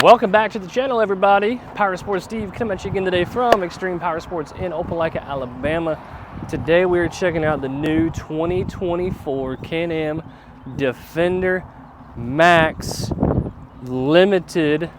Welcome back to the channel, everybody. Power Sports Steve coming at you again today from Extreme Power Sports in Opelika, Alabama. Today we're checking out the new 2024 Can-Am Defender Max Limited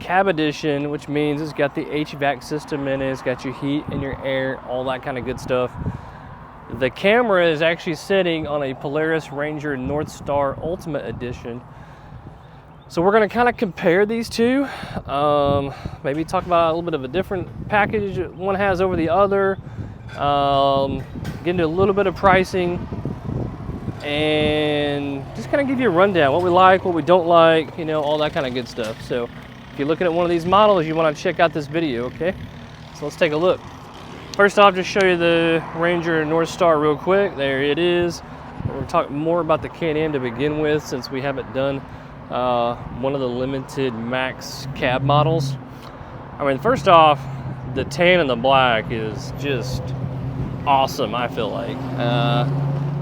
Cab Edition, which means it's got the HVAC system in it, it's got your heat and your air, all that kind of good stuff. The camera is actually sitting on a Polaris Ranger Northstar Ultimate Edition. So we're going to kind of compare these two, maybe talk about a little bit of a different package one has over the other, get into a little bit of pricing, and just kind of give you a rundown, what we like, what we don't like, you know, all that kind of good stuff. So if you're looking at one of these models, you want to check out this video, okay? So let's take a look. First off, just show you the Ranger Northstar real quick. There it is. We're going to talk more about the Can-Am to begin with, since we haven't done one of the limited max cab models. I mean, first off, the tan and the black is just awesome, I feel like.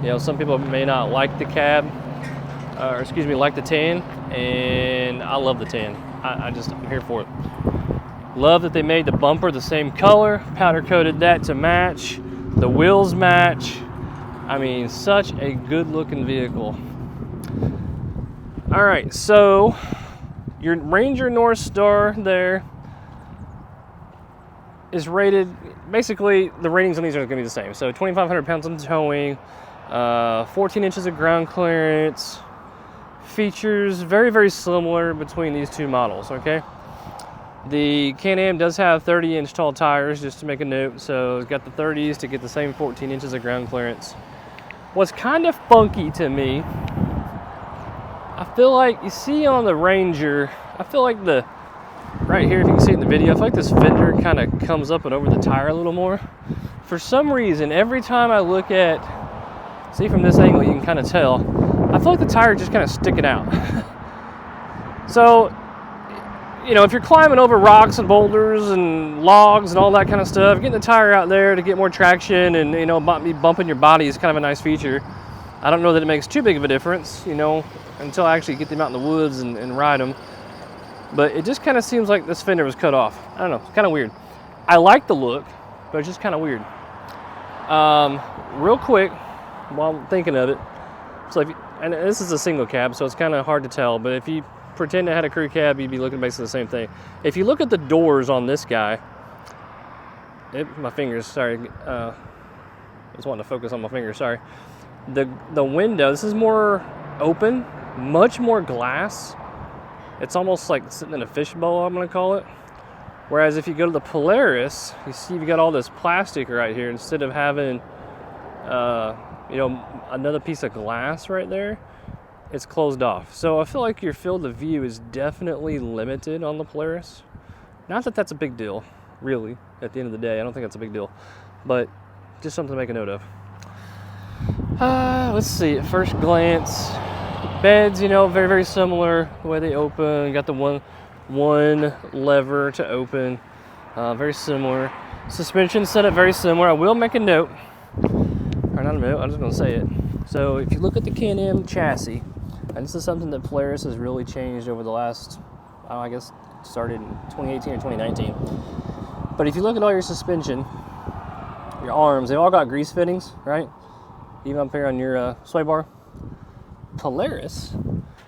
You know, some people may not like the cab, or excuse me, like the tan, and I love the tan. I'm here for it. Love that they made the bumper the same color, powder coated that to match, the wheels match. I mean, such a good looking vehicle. All right, so your Ranger Northstar there is rated, basically the ratings on these are going to be the same. So 2,500 pounds on towing, 14 inches of ground clearance, features very, very similar between these two models, okay? The Can-Am does have 30-inch tall tires, just to make a note, so it's got the 30s to get the same 14 inches of ground clearance. What's kind of funky to me, I feel like, you see on the Ranger, I feel like right here, if you can see it in the video, I feel like this fender kind of comes up and over the tire a little more. For some reason, every time I look at, see from this angle, you can kind of tell, I feel like the tire is just kind of sticking out. So, you know, if you're climbing over rocks and boulders and logs and all that kind of stuff, getting the tire out there to get more traction and, you know, bumping your body is kind of a nice feature. I don't know that it makes too big of a difference, you know, until I actually get them out in the woods and ride them. But it just kind of seems like this fender was cut off. I don't know, it's kind of weird. I like the look, but it's just kind of weird. Real quick, while I'm thinking of it, so and this is a single cab, so it's kind of hard to tell, but if you pretend it had a crew cab, you'd be looking basically the same thing. If you look at the doors on this guy, my fingers, sorry, I just wanted to focus on my fingers, sorry. The window, this is more open, much more glass. It's almost like sitting in a fishbowl, I'm gonna call it. Whereas if you go to the Polaris, you see you've got all this plastic right here. Instead of having, you know, another piece of glass right there, it's closed off. So I feel like your field of view is definitely limited on the Polaris. Not that that's a big deal, really, at the end of the day. I don't think that's a big deal, but just something to make a note of. Let's see, at first glance, beds, you know, very, very similar, the way they open. You got the one lever to open, very similar. Suspension setup, very similar. I will make a note, or not a note, I'm just going to say it. So if you look at the Can-Am chassis, and this is something that Polaris has really changed over the last, I guess, started in 2018 or 2019. But if you look at all your suspension, your arms, they've all got grease fittings, right? Even up here on your sway bar. Polaris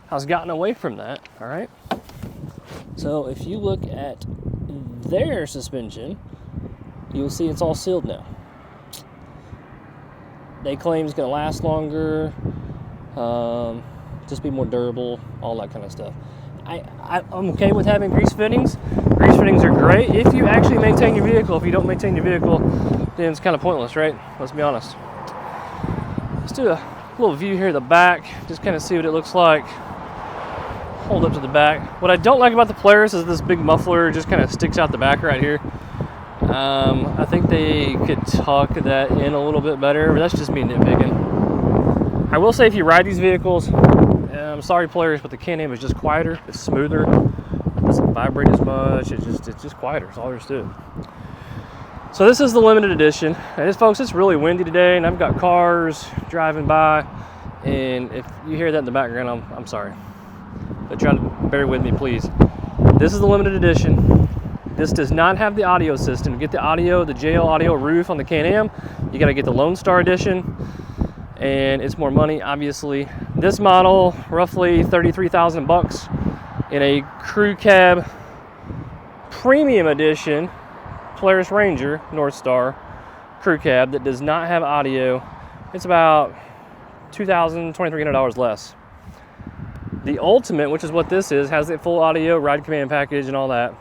has gotten away from that, all right? So if you look at their suspension, you'll see it's all sealed now. They claim it's gonna last longer, just be more durable, all that kind of stuff. I'm okay with having grease fittings. Grease fittings are great if you actually maintain your vehicle. If you don't maintain your vehicle, then it's kind of pointless, right? Let's be honest. Let's do a little view here at the back, just kind of see what it looks like. Hold up to the back. What I don't like about the Polaris is this big muffler just kind of sticks out the back right here. I think they could tuck that in a little bit better, but that's just me nitpicking. I will say, if you ride these vehicles, I'm sorry Polaris, but the Can-Am is just quieter, it's smoother, it doesn't vibrate as much, it's just quieter, that's all there is to it. So this is the limited edition, and folks, it's really windy today, and I've got cars driving by, and if you hear that in the background, I'm sorry. But try to bear with me, please. This is the limited edition. This does not have the audio system. To get the audio, the JL audio roof on the Can-Am, you got to get the Lone Star edition, and it's more money, obviously. This model, roughly 33,000 bucks in a crew cab premium edition Polaris Ranger Northstar crew cab that does not have audio. It's about $2,000, $2,300 less. The Ultimate, which is what this is, has the full audio, ride command package, and all that.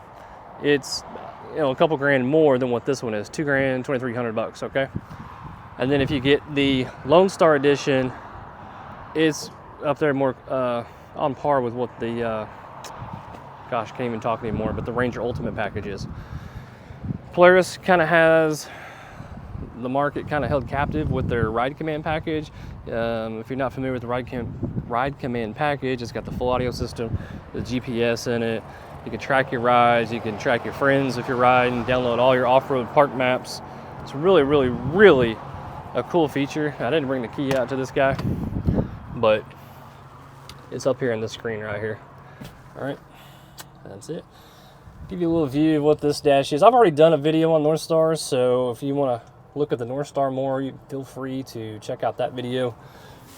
It's, you know, a couple grand more than what this one is. $2 grand, 2,300 bucks. Okay. And then if you get the Lone Star edition, it's up there more on par with what the gosh, can't even talk anymore. But the Ranger Ultimate package is. Polaris kind of has the market kind of held captive with their ride command package. If you're not familiar with the ride command package, it's got the full audio system, the GPS in it. You can track your rides, you can track your friends if you're riding, download all your off-road park maps. It's really, really, really a cool feature. I didn't bring the key out to this guy, but it's up here on the screen right here. All right, that's it. Give you a little view of what this dash is. I've already done a video on Northstar, so if you want to look at the Northstar more, you feel free to check out that video,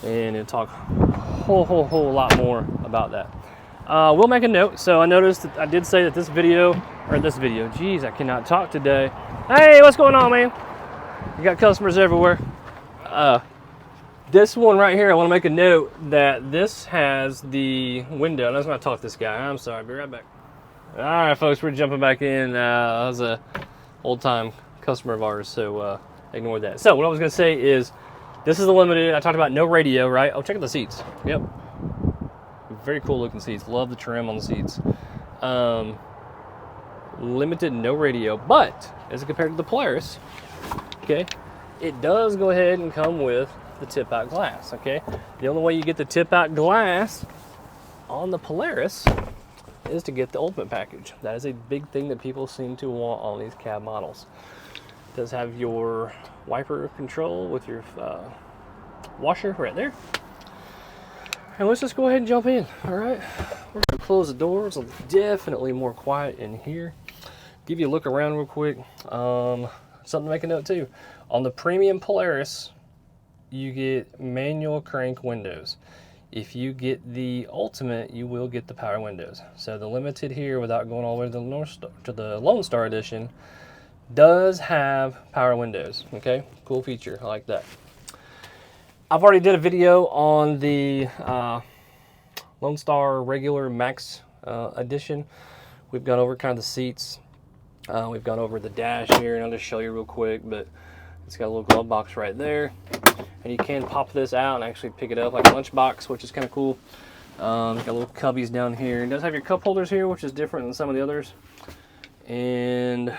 and it'll talk a whole lot more about that. We'll make a note. So I noticed that I did say that this video, geez, I cannot talk today. Hey, what's going on, man? You got customers everywhere. This one right here, I want to make a note that this has the window. And I was going to talk to this guy. I'm sorry, be right back. All right, folks, we're jumping back in. That was a old-time customer of ours, so ignore that. So what I was going to say is, this is the limited. I talked about no radio, right? Oh, check out the seats. Yep. Very cool looking seats. Love the trim on the seats. Limited, no radio, but as compared to the Polaris, okay, it does go ahead and come with the tip out glass, okay? The only way you get the tip out glass on the Polaris is to get the Ultimate package. That is a big thing that people seem to want on these cab models. It does have your wiper control with your washer right there. And let's just go ahead and jump in, all right? We're gonna close the doors. It's definitely more quiet in here. Give you a look around real quick. Something to make a note too. On the premium Polaris, you get manual crank windows. If you get the Ultimate, you will get the power windows. So the limited here, without going all the way to the Lone Star edition, does have power windows, okay? Cool feature, I like that. I've already did a video on the Lone Star regular Max edition. We've gone over kind of the seats. We've gone over the dash here, and I'll just show you real quick, but it's got a little glove box right there. And you can pop this out and actually pick it up like a lunch box, which is kind of cool. Got little cubbies down here. It does have your cup holders here, which is different than some of the others. And,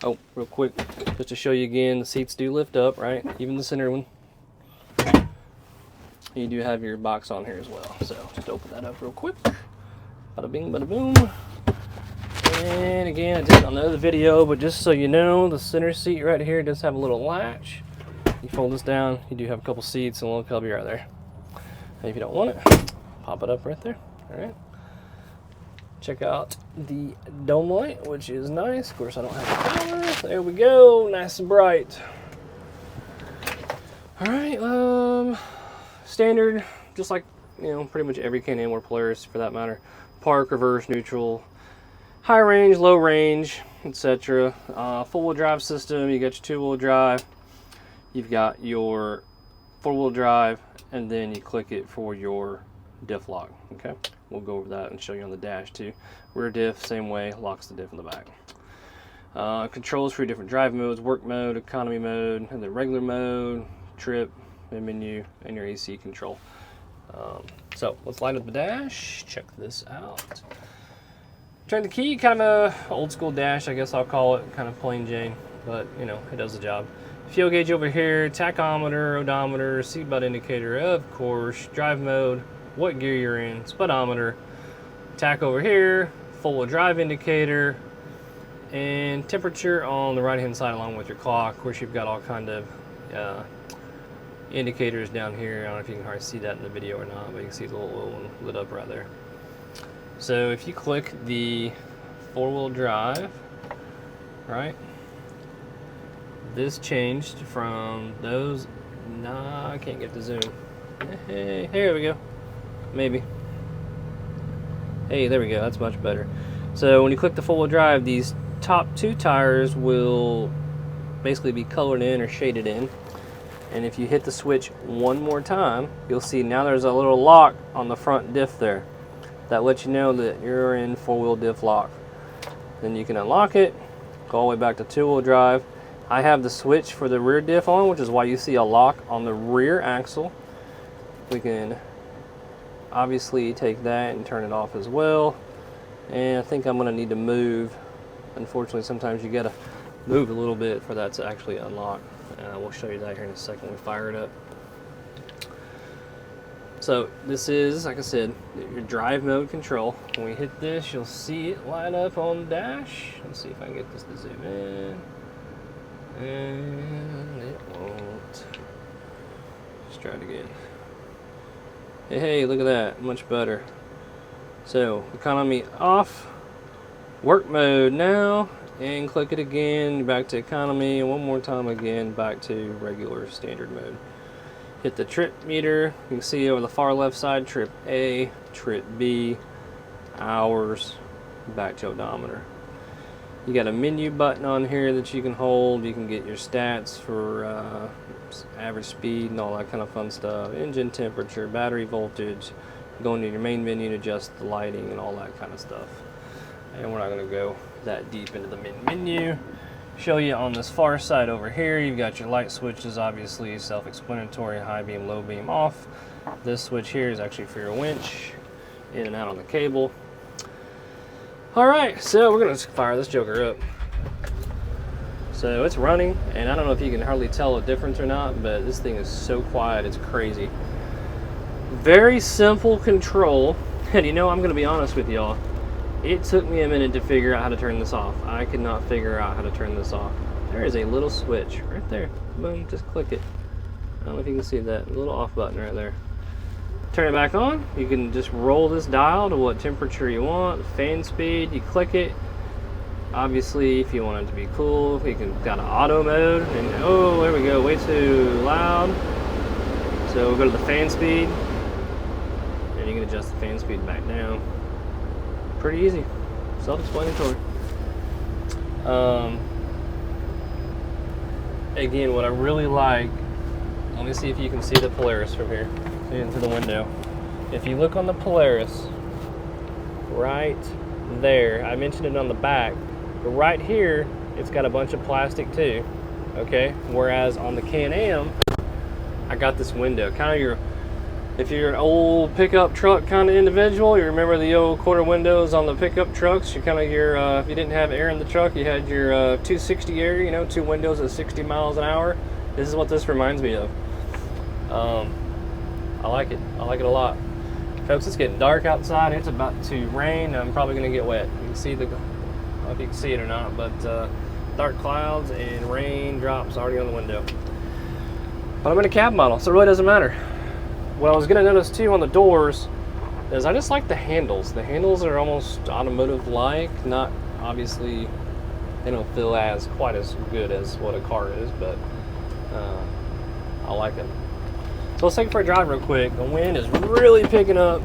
oh, real quick, just to show you again, the seats do lift up, right? Even the center one. You do have your box on here as well. So just open that up real quick. Bada bing, bada boom. And again, I did on the other video, but just so you know, the center seat right here does have a little latch. You fold this down, you do have a couple seats and a little cubby right there. And if you don't want it, pop it up right there. All right. Check out the dome light, which is nice. Of course, I don't have the power. There we go, nice and bright. All right, standard, just like, you know, pretty much every Can-Am or Polaris for that matter. Park, reverse, neutral, high range, low range, etc. Four-wheel drive system. You got your two-wheel drive. You've got your four-wheel drive, and then you click it for your diff lock. Okay, we'll go over that and show you on the dash too. Rear diff, same way, locks the diff in the back. Controls for your different drive modes: work mode, economy mode, and the regular mode, trip, and menu, and your AC control. So let's light up the dash. Check this out. Turn the key, kind of a old school dash, I guess I'll call it, kind of plain Jane, but you know, it does the job. Fuel gauge over here, tachometer, odometer, seat belt indicator, of course, drive mode, what gear you're in, speedometer, tach over here, full drive indicator, and temperature on the right hand side along with your clock. Of course, you've got all kind of indicators down here. I don't know if you can hardly see that in the video or not, but you can see the little one lit up right there. So if you click the 4-wheel drive, right, this changed from those, nah, I can't get the zoom. Hey, here we go, maybe. Hey, there we go, that's much better. So when you click the 4-wheel drive, these top 2 tires will basically be colored in or shaded in. And if you hit the switch one more time, you'll see now there's a little lock on the front diff there. That lets you know that you're in 4-wheel diff lock. Then you can unlock it, go all the way back to 2-wheel drive. I have the switch for the rear diff on, which is why you see a lock on the rear axle. We can obviously take that and turn it off as well. And I think I'm gonna need to move. Unfortunately, sometimes you gotta move a little bit for that to actually unlock. We'll show you that here in a second when we fire it up. So this is, like I said, your drive mode control. When we hit this, you'll see it light up on the dash. Let's see if I can get this to zoom in. And it won't. Let's try it again. Hey, look at that, much better. So, economy off, work mode now, and click it again, back to economy, and one more time again, back to regular standard mode. Hit the trip meter. You can see over the far left side, trip A, trip B, hours, back to odometer. You got a menu button on here that you can hold. You can get your stats for average speed and all that kind of fun stuff. Engine temperature, battery voltage. Go into your main menu and adjust the lighting and all that kind of stuff. And we're not going to go that deep into the main menu. Show you on this far side over here, you've got your light switches, obviously self-explanatory, high beam, low beam, off. This switch here is actually for your winch, in and out on the cable. All right, so we're gonna fire this joker up. So it's running, and I don't know if you can hardly tell a difference or not, but this thing is so quiet, it's crazy. Very simple control, and you know, I'm gonna be honest with y'all. It took me a minute to figure out how to turn this off. I could not figure out how to turn this off. There is a little switch right there. Boom, just click it. I don't know if you can see that little off button right there. Turn it back on. You can just roll this dial to what temperature you want, fan speed, you click it. Obviously, if you want it to be cool, you can got an auto mode, and oh, there we go, way too loud. So we'll go to the fan speed, and you can adjust the fan speed back down. Pretty easy, self-explanatory. Again, what I really like, let me see if you can see the Polaris from here, see into the window. If you look on the Polaris, right there, I mentioned it on the back, but right here, it's got a bunch of plastic too, okay? Whereas on the Can-Am, I got this window, kind of your, if you're an old pickup truck kind of individual, you remember the old quarter windows on the pickup trucks, you kind of your, if you didn't have air in the truck, you had your 260 air, you know, 2 windows at 60 miles an hour. This is what this reminds me of. I like it a lot. Folks, it's getting dark outside, it's about to rain, I'm probably going to get wet. You can see the, I don't know if you can see it or not, but dark clouds and rain drops already on the window. But I'm in a cab model, so it really doesn't matter. What I was going to notice too on the doors is I just like the handles. The handles are almost automotive-like, not obviously, they don't feel as quite as good as what a car is, but I like it. So let's take it for a drive real quick. The wind is really picking up,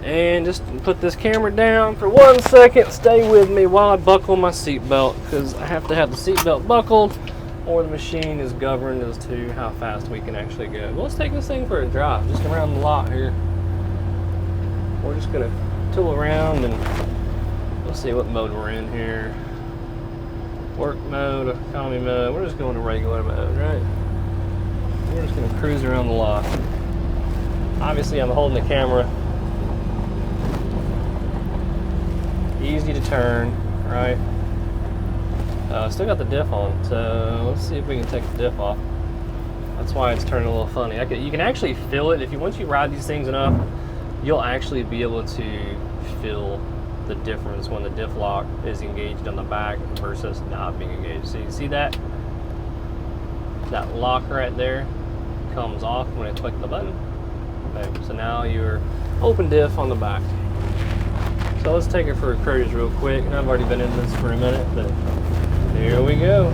and just put this camera down for 1 second. Stay with me while I buckle my seatbelt, because I have to have the seatbelt buckled, or the machine is governed as to how fast we can actually go. But let's take this thing for a drive, just around the lot here. We're just gonna tool around and let's see what mode we're in here. Work mode, economy mode. We're just going to regular mode, right? We're just gonna cruise around the lot. Obviously, I'm holding the camera. Easy to turn, right? Still got the diff on, so let's see if we can take the diff off. That's why it's turning a little funny. You can actually feel it. Once you ride these things enough, you'll actually be able to feel the difference when the diff lock is engaged on the back versus not being engaged. So you see that? That lock right there comes off when I click the button. Okay, so now you're open diff on the back. So let's take it for a cruise real quick. And I've already been in this for a minute, but here we go.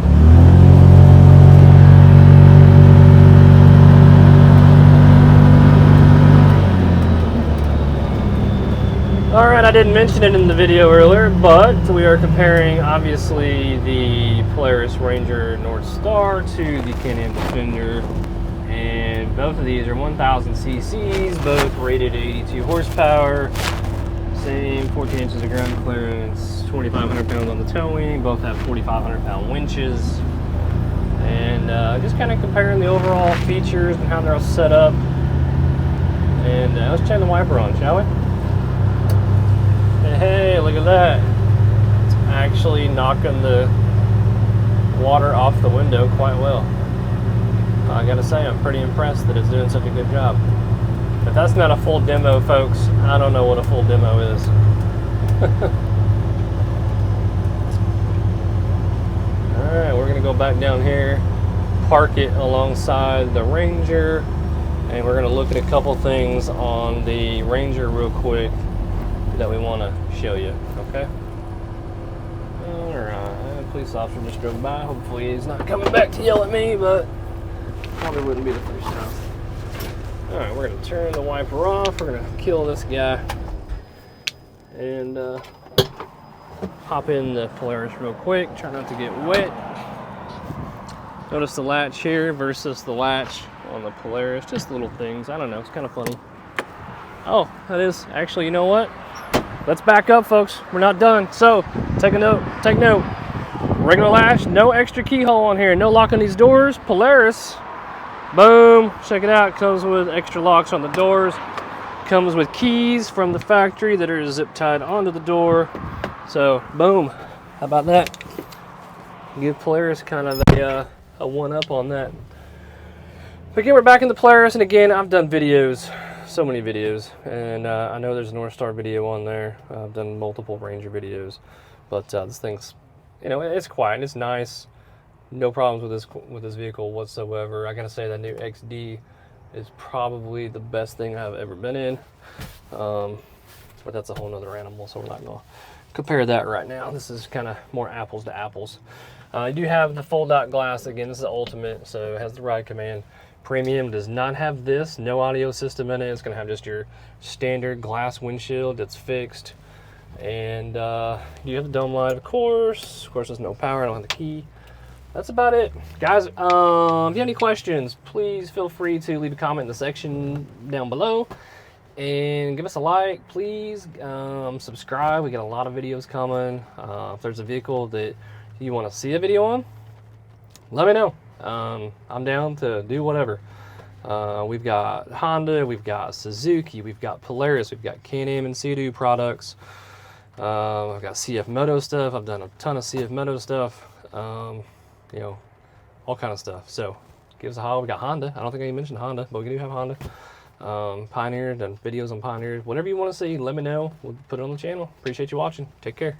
All right, I didn't mention it in the video earlier, but we are comparing, obviously, the Polaris Ranger Northstar to the Can-Am Defender, and both of these are 1,000 cc's, both rated 82 horsepower, same 14 inches of ground clearance, 2,500 pounds on the towing, both have 4,500 pound winches, and just kind of comparing the overall features and how they're all set up. And let's turn the wiper on, shall we? Hey, look at that. It's actually knocking the water off the window quite well. I gotta say, I'm pretty impressed that it's doing such a good job. If that's not a full demo, folks, I don't know what a full demo is. Alright, we're gonna go back down here, park it alongside the Ranger, and we're gonna look at a couple things on the Ranger real quick that we want to show you, okay? Alright, police officer just drove by. Hopefully he's not coming back to yell at me, but probably wouldn't be the first time. Alright, we're going to turn the wiper off. We're going to kill this guy and hop in the Polaris real quick. Try not to get wet. Notice the latch here versus the latch on the Polaris. Just little things. I don't know. It's kind of funny. Oh, that is actually, you know what? Let's back up, folks. We're not done. So, take a note. Take note. Regular latch, no extra keyhole on here. No lock on these doors. Polaris, boom. Check it out. Comes with extra locks on the doors. Comes with keys from the factory that are zip tied onto the door. So, boom. How about that? Give Polaris kind of a one-up on that. But again, we're back in the Polaris, and again, I've done videos. So many videos, and I know there's a Northstar video on there. I've done multiple Ranger videos, but this thing's, you know, it's quiet, it's nice, no problems with this vehicle whatsoever. I gotta say that new XD is probably the best thing I've ever been in, but that's a whole nother animal, so we're not gonna compare that right now. This is kind of more apples to apples. I do have the fold-out glass. Again, this is the Ultimate, so it has the ride command. Premium does not have this, no audio system in it. It's going to have just your standard glass windshield that's fixed. And you have the dome light, of course. Of course, there's no power. I don't have the key. That's about it. Guys, if you have any questions, please feel free to leave a comment in the section down below. And give us a like, please. Subscribe. We got a lot of videos coming. If there's a vehicle that you want to see a video on, let me know. I'm down to do whatever. We've got Honda, we've got Suzuki, we've got Polaris, we've got Can-Am and Sea-Doo products. I've got CF Moto stuff. I've done a ton of CF Moto stuff. You know, all kind of stuff. So give us a holler. We got Honda. I don't think I even mentioned Honda, but we do have Honda. Pioneer, done videos on Pioneer. Whatever you want to see, let me know. We'll put it on the channel. Appreciate you watching. Take care.